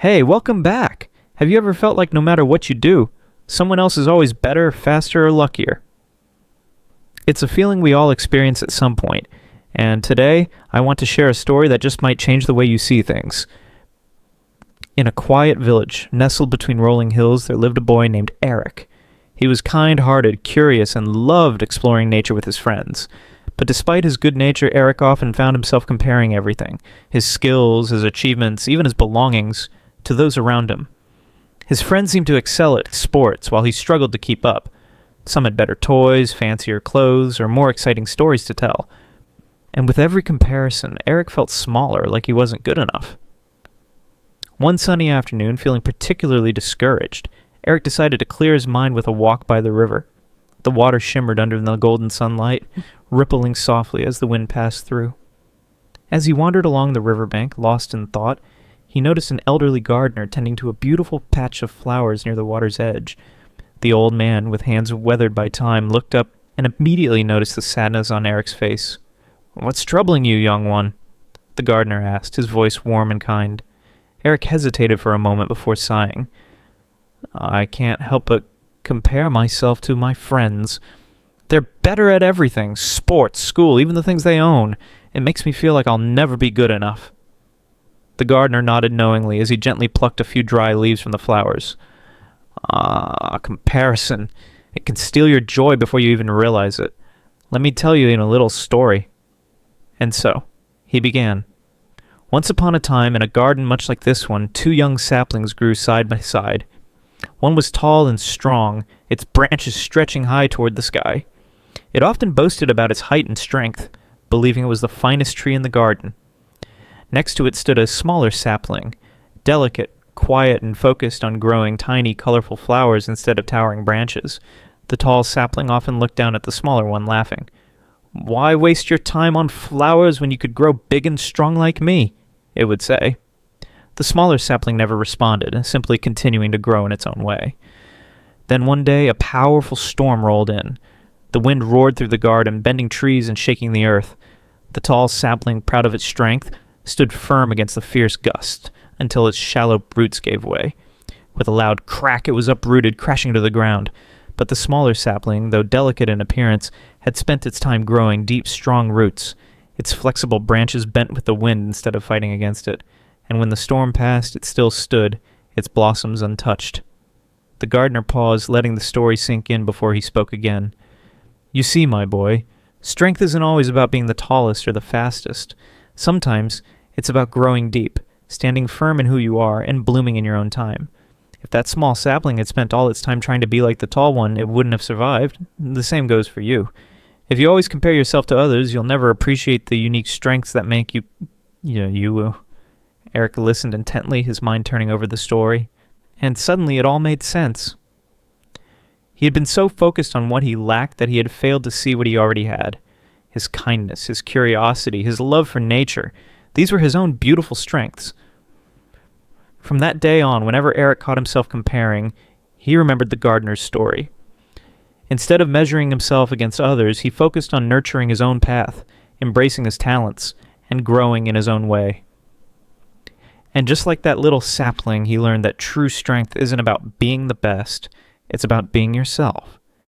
Hey, welcome back! Have you ever felt like no matter what you do, someone else is always better, faster, or luckier? It's a feeling we all experience at some point, and today I want to share a story that just might change the way you see things. In a quiet village, nestled between rolling hills, there lived a boy named Eric. He was kind-hearted, curious, and loved exploring nature with his friends. But despite his good nature, Eric often found himself comparing everything, his skills, his achievements, even his belongings, to those around him. His friends seemed to excel at sports, while he struggled to keep up. Some had better toys, fancier clothes, or more exciting stories to tell. And with every comparison, Eric felt smaller, like he wasn't good enough. One sunny afternoon, feeling particularly discouraged, Eric decided to clear his mind with a walk by the river. The water shimmered under the golden sunlight, rippling softly as the wind passed through. As he wandered along the riverbank, lost in thought, he noticed an elderly gardener tending to a beautiful patch of flowers near the water's edge. The old man, with hands weathered by time, looked up and immediately noticed the sadness on Eric's face. "What's troubling you, young one?" the gardener asked, his voice warm and kind. Eric hesitated for a moment before sighing. "I can't help but compare myself to my friends. They're better at everything, sports, school, even the things they own. It makes me feel like I'll never be good enough." The gardener nodded knowingly as he gently plucked a few dry leaves from the flowers. Comparison. It can steal your joy before you even realize it. Let me tell you in a little story. And so, he began. Once upon a time, in a garden much like this one, two young saplings grew side by side. One was tall and strong, its branches stretching high toward the sky. It often boasted about its height and strength, believing it was the finest tree in the garden. Next to it stood a smaller sapling, delicate, quiet, and focused on growing tiny, colorful flowers instead of towering branches. The tall sapling often looked down at the smaller one, laughing. "Why waste your time on flowers when you could grow big and strong like me?" it would say. The smaller sapling never responded, simply continuing to grow in its own way. Then one day, a powerful storm rolled in. The wind roared through the garden, bending trees and shaking the earth. The tall sapling, proud of its strength, stood firm against the fierce gust until its shallow roots gave way. With a loud crack, it was uprooted, crashing to the ground. But the smaller sapling, though delicate in appearance, had spent its time growing deep, strong roots. Its flexible branches bent with the wind instead of fighting against it. And when the storm passed, it still stood, its blossoms untouched. The gardener paused, letting the story sink in before he spoke again. "You see, my boy, strength isn't always about being the tallest or the fastest. Sometimes it's about growing deep, standing firm in who you are, and blooming in your own time. If that small sapling had spent all its time trying to be like the tall one, it wouldn't have survived. The same goes for you. If you always compare yourself to others, you'll never appreciate the unique strengths that make you. Eric listened intently, his mind turning over the story, and suddenly it all made sense. He had been so focused on what he lacked that he had failed to see what he already had. His kindness, his curiosity, his love for nature. These were his own beautiful strengths. From that day on, whenever Eric caught himself comparing, he remembered the gardener's story. Instead of measuring himself against others, he focused on nurturing his own path, embracing his talents, and growing in his own way. And just like that little sapling, he learned that true strength isn't about being the best, it's about being yourself.